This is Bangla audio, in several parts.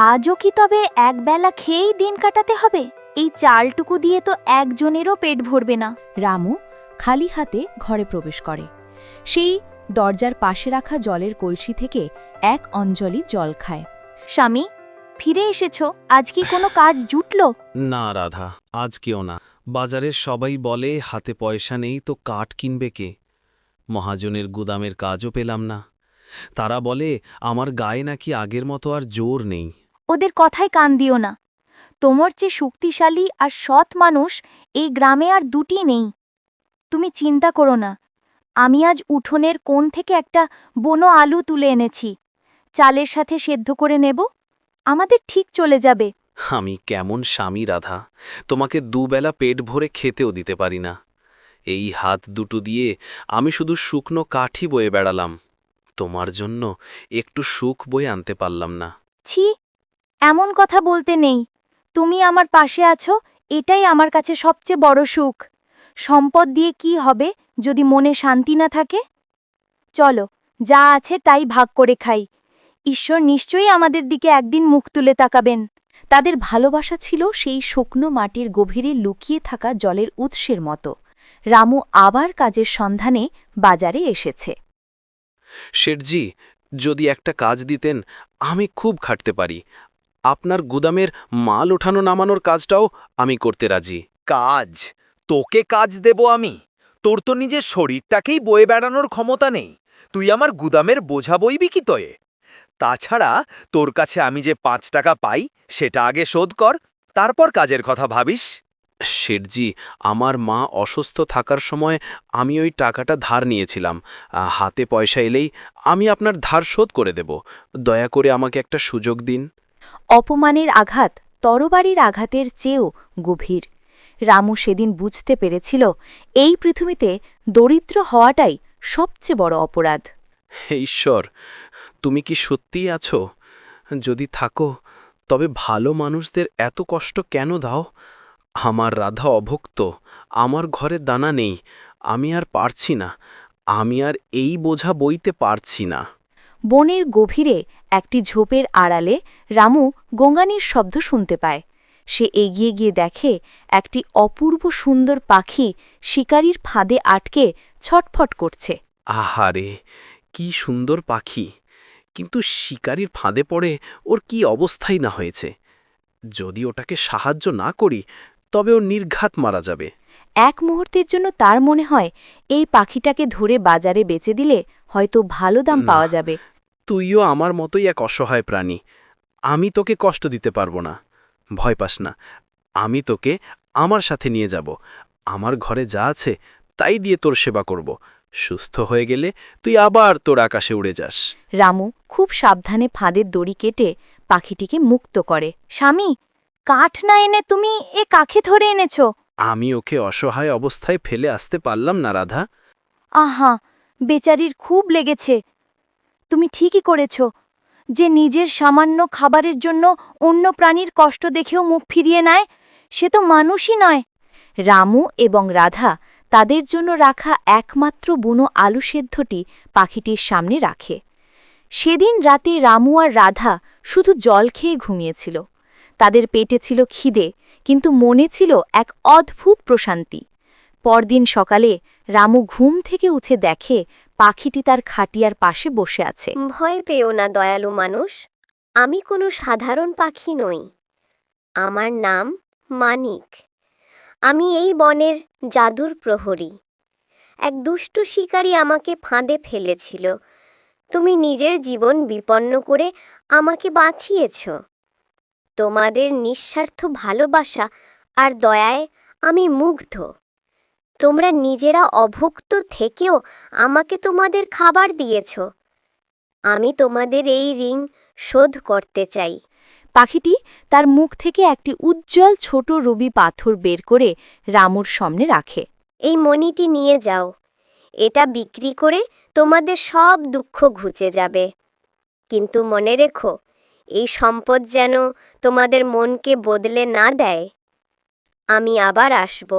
আজও কি তবে একবেলা খেয়েই দিন কাটাতে হবে? এই চালটুকু দিয়ে তো একজনেরও পেট ভরবে না। রামু খালি হাতে ঘরে প্রবেশ করে। সেই দরজার পাশে রাখা জলের কলসি থেকে এক অঞ্জলি জল খায়। স্বামী, ফিরে এসেছো? আজ কি কোনো কাজ জুটল? না রাধা, আজ কেউ না। বাজারের সবাই বলে হাতে পয়সা নেই তো কাঠ কিনবে কে। মহাজনের গুদামের কাজও পেলাম না। তারা বলে আমার গায়ে নাকি আগের মতো আর জোর নেই। ওদের কথায় কান দিও না। তোমার চেয়ে শক্তিশালী আর সৎ মানুষ এই গ্রামে আর দুটি নেই। তুমি চিন্তা করো না, আমি আজ উঠোনের কোণ থেকে একটা বনো আলু তুলে এনেছি। চালের সাথে সেদ্ধ করে নেব, আমাদের ঠিক চলে যাবে। আমি কেমন স্বামী রাধা, তোমাকে দুবেলা পেট ভরে খেতেও দিতে পারি না। এই হাত দুটো দিয়ে আমি শুধু শুকনো কাঠই বয়ে বেড়ালাম। তোমার জন্য একটু সুখ বয়ে আনতে পারলাম না। ছি, এমন কথা বলতে নেই। তুমি আমার পাশে আছো, এটাই আমার কাছে সবচেয়ে বড় সুখ। সম্পদ দিয়ে কি হবে যদি মনে শান্তি না থাকে? চলো, যা আছে তাই ভাগ করে খাই। ঈশ্বর নিশ্চয়ই আমাদের দিকে একদিন মুখ তুলে তাকাবেন। তাদের ভালোবাসা ছিল সেই শুকনো মাটির গভীরে লুকিয়ে থাকা জলের উৎসের মতো। রামু আবার কাজের সন্ধানে বাজারে এসেছে। শেঠজি, যদি একটা কাজ দিতেন, আমি খুব খাটতে পারি। আপনার গুদামের মাল ওঠানো নামানোর কাজটাও আমি করতে রাজি। কাজ? তোকে কাজ দেব আমি? তোর তো নিজের শরীরটাকেই বয়ে বেড়ানোর ক্ষমতা নেই। তুই আমার গুদামের বোঝা বইবি কি তয়ে? তাছাড়া তোর কাছে আমি যে ৫ টাকা পাই সেটা আগে শোধ কর, তারপর কাজের কথা ভাবিস। শেঠজি, আমার মা অসুস্থ থাকার সময় আমি ওই টাকাটা ধার নিয়েছিলাম। হাতে পয়সা এলেই আমি আপনার ধার শোধ করে দেব। দয়া করে আমাকে একটা সুযোগ দিন। অপমানের আঘাত তরবারির আঘাতের চেয়েও গভীর। রামু সেদিন বুঝতে পেরেছিল এই পৃথিবীতে দরিদ্র হওয়াটাই সবচেয়ে বড় অপরাধ। হে ঈশ্বর, তুমি কি সত্যিই আছো? যদি থাকো তবে ভালো মানুষদের এত কষ্ট কেন দাও? আমার রাধা অভুক্ত, আমার ঘরে দানা নেই। আমি আর পারছি না, আমি আর এই বোঝা বইতে পারছি না। বনের গভীরে একটি ঝোপের আড়ালে রামু গঙ্গানির শব্দ শুনতে পায়। সে এগিয়ে গিয়ে দেখে একটি অপূর্ব সুন্দর পাখি শিকারীর ফাঁদে আটকে ছটফট করছে। আহারে, কি সুন্দর পাখি! কিন্তু শিকারীর ফাঁদে পড়ে ওর কি অবস্থাই না হয়েছে। যদি ওটাকে সাহায্য না করি তবে ও নির্ঘাত মারা যাবে। এক মুহূর্তের জন্য তার মনে হয় এই পাখিটাকে ধরে বাজারে বেচে দিলে হয়তো ভালো দাম না। পাওয়া যাবে। তুইও আমার মতোই এক অসহায় প্রাণী। আমি তোকে কষ্ট দিতে পারবো না। ভয় পাস না, আমি তোকে আমার সাথে নিয়ে যাব। আমার ঘরে যা আছে তাই দিয়ে তোর সেবা করব। সুস্থ হয়ে গেলে তুই আবার তোর আকাশে উড়ে যাস। রামু খুব সাবধানে ফাঁদের দড়ি কেটে পাখিটিকে মুক্ত করে। স্বামী, কাঠ না এনে তুমি এ কাকে ধরে এনেছো? আমি ওকে অসহায় অবস্থায় ফেলে আসতে পারলাম না রাধা। আহা, বেচারির খুব লেগেছে। তুমি ঠিকই করেছ। যে নিজের সামান্য খাবারের জন্য অন্য প্রাণীর কষ্ট দেখেও মুখ ফিরিয়ে নেয়, সে তো মানুষই নয়। রামু এবং রাধা তাদের জন্য রাখা একমাত্র বুনো আলু সেদ্ধটি পাখিটির সামনে রাখে। সেদিন রাতে রামু আর রাধা শুধু জল খেয়ে ঘুমিয়েছিল। তাদের পেটে ছিল খিদে, কিন্তু মনে ছিল এক অদ্ভুত প্রশান্তি। পরদিন সকালে রামু ঘুম থেকে উঠে দেখে পাখিটি তার খাটিয়ার পাশে বসে আছে। ভয় পেও না দয়ালু মানুষ, আমি কোনো সাধারণ পাখি নই। আমার নাম মানিক। আমি এই বনের জাদুর প্রহরী। এক দুষ্ট শিকারী আমাকে ফাঁদে ফেলেছিল। তুমি নিজের জীবন বিপন্ন করে আমাকে বাঁচিয়েছ। তোমাদের নিঃস্বার্থ ভালোবাসা আর দয়ায় আমি মুগ্ধ। তোমরা নিজেরা অভুক্ত থেকেও আমাকে তোমাদের খাবার দিয়েছ। আমি তোমাদের এই ঋণ শোধ করতে চাই। পাখিটি তার মুখ থেকে একটি উজ্জ্বল ছোট রুবি পাথর বের করে রামুর সামনে রাখে। এই মণিটি নিয়ে যাও। এটা বিক্রি করে তোমাদের সব দুঃখ ঘুচে যাবে। কিন্তু মনে রেখো, এই সম্পদ যেন তোমাদের মনকে বদলে না দেয়। আমি আবার আসব।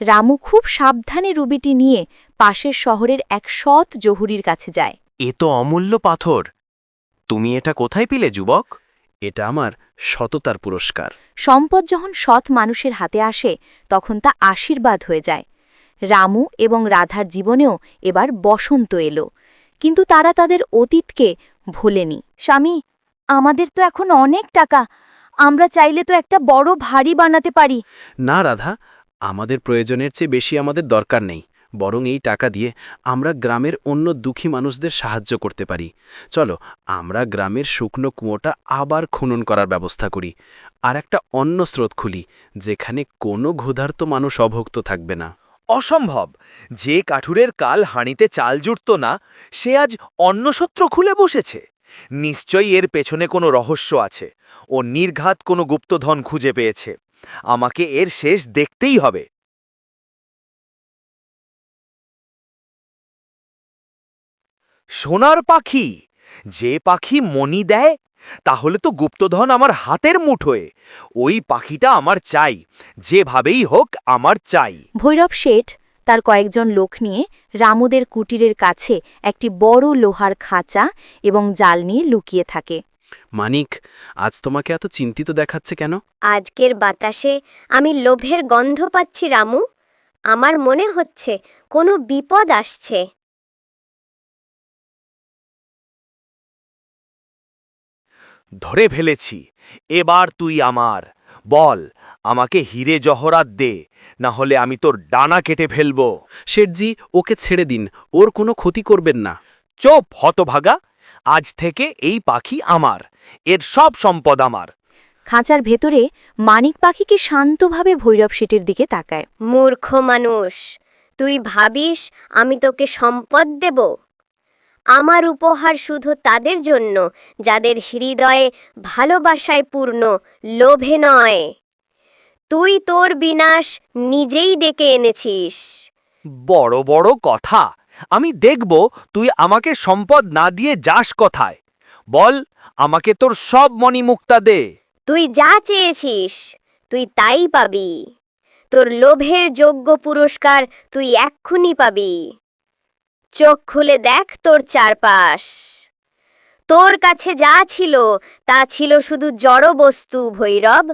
রামু খুব সাবধানে রুবিটি নিয়ে পাশের শহরের এক সৎ জহুরির কাছে যায়। এ তো অমূল্য পাথর। তুমি এটা কোথায় পেলে যুবক? এটা আমার সততার পুরস্কার। সম্পদ যখন সৎ মানুষের হাতে আসে তখন তা আশীর্বাদ হয়ে যায়। রামু এবং রাধার জীবনেও এবার বসন্ত এলো, কিন্তু তারা তাদের অতীতকে ভোলেনি। স্বামী, আমাদের তো এখন অনেক টাকা, আমরা চাইলে তো একটা বড় ভারী বানাতে পারি। না রাধা, আমাদের প্রয়োজনের চেয়ে বেশি আমাদের দরকার নেই, বরং এই টাকা দিয়ে আমরা গ্রামের অন্য দুঃখী মানুষদের সাহায্য করতে পারি। চলো, আমরা গ্রামের শুকনো কুয়োটা আবার খনন করার ব্যবস্থা করি, আর একটা অন্ন স্রোত খুলি, যেখানে কোনো ক্ষুধার্ত মানুষ অভুক্ত থাকবে না। অসম্ভব! যে কাঠুরের কাল হাঁড়িতে চাল জুটত না, সে আজ অন্নসত্র খুলে বসেছে। নিশ্চয়ই এর পেছনে কোনো রহস্য আছে। ও নির্ঘাত কোনো গুপ্তধন খুঁজে পেয়েছে। আমাকে এর শেষ দেখতেই হবে। সোনার পাখি! যে পাখি মণি দেয়, তাহলে তো গুপ্তধন আমার হাতের মুঠোয়। ওই পাখিটা আমার চাই, যেভাবেই হোক আমার চাই। ভৈরব শেঠ তার কয়েকজন লোক নিয়ে রামুদের কুটিরের কাছে একটি বড় লোহার খাঁচা এবং জাল নিয়ে লুকিয়ে থাকে। মানিক, আজ তোমাকে এত চিন্তিত দেখাচ্ছে কেন? আজকের বাতাসে আমি লোভের গন্ধ পাচ্ছি রামু। আমার মনে হচ্ছে কোনো বিপদ আসছে। ধরে ফেলেছি। এবার তুই আমার। বল, আমাকে হিরে জহরাত দে, না হলে আমি তোর ডানা কেটে ফেলব। শেঠজি, ওকে ছেড়ে দিন, ওর কোনো ক্ষতি করবেন না। চুপ হতভাগা! আজ থেকে এই পাখি আমার, এর সব সম্পদ আমার। খাঁচার ভেতরে মানিক পাখিকে শান্তভাবে ভৈরব শেঠের দিকে তাকায়। মূর্খ মানুষ, তুই ভাবিস আমি তোকে সম্পদ দেব? আমার উপহার শুধু তাদের জন্য যাদের হৃদয়ে ভালোবাসায় পূর্ণ, লোভে নয়। তুই তোর বিনাশ নিজেই ডেকে এনেছিস। বড় বড় কথা! আমি দেখব তুই আমাকে সম্পদ না দিয়ে যাস কোথায়। বল, আমাকে তোর সব মণিমুক্তা দে। তুই যা চেয়েছিস তুই তাই পাবি। তোর লোভের যোগ্য পুরস্কার তুই এক্ষুনি পাবি। চোখ খুলে দেখ তোর চারপাশ। তোর কাছে যা ছিল তা ছিল শুধু জড় বস্তু ভৈরব।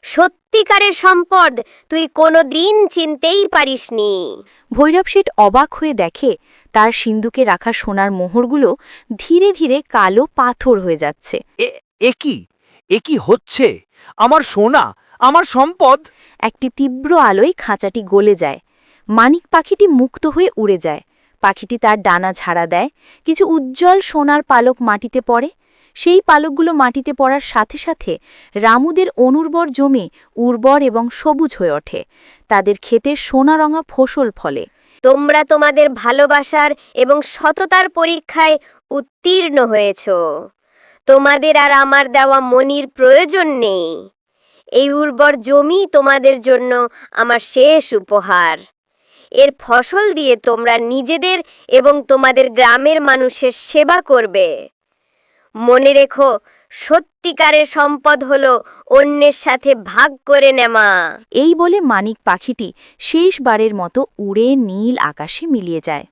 সত্যিকারের সম্পদ তুই কোনোদিন চিনতেই পারিসনি। ভৈরব শেঠ অবাক হয়ে দেখে তার সিন্দুকে রাখা সোনার মোহরগুলো ধীরে ধীরে কালো পাথর হয়ে যাচ্ছে। এ কি হচ্ছে? আমার সোনা, আমার সম্পদ! একটি তীব্র আলোয় খাঁচাটি গলে যায়। মানিক পাখিটি মুক্ত হয়ে উড়ে যায়। পাখিটি তার ডানা ঝাড়া দেয়, কিছু উজ্জ্বল সোনার পালক মাটিতে পড়ে। সেই পালকগুলো মাটিতে পড়ার সাথে সাথে রামুদের অনুর্বর জমি উর্বর এবং সবুজ হয়ে ওঠে। তাদের ক্ষেতে সোনারঙা ফসল ফলে। তোমরা তোমাদের ভালোবাসার এবং সততার পরীক্ষায় উত্তীর্ণ হয়েছ। তোমাদের আর আমার দেওয়া মনির প্রয়োজন নেই। এই উর্বর জমি তোমাদের জন্য আমার শেষ উপহার। এর ফসল দিয়ে তোমরা নিজেদের এবং তোমাদের গ্রামের মানুষের সেবা করবে। মনে রেখো, সত্যিকারের সম্পদ হলো অন্যের সাথে ভাগ করে নেওয়া। এই বলে মানিক পাখিটি শেষবারের মতো উড়ে নীল আকাশে মিলিয়ে যায়।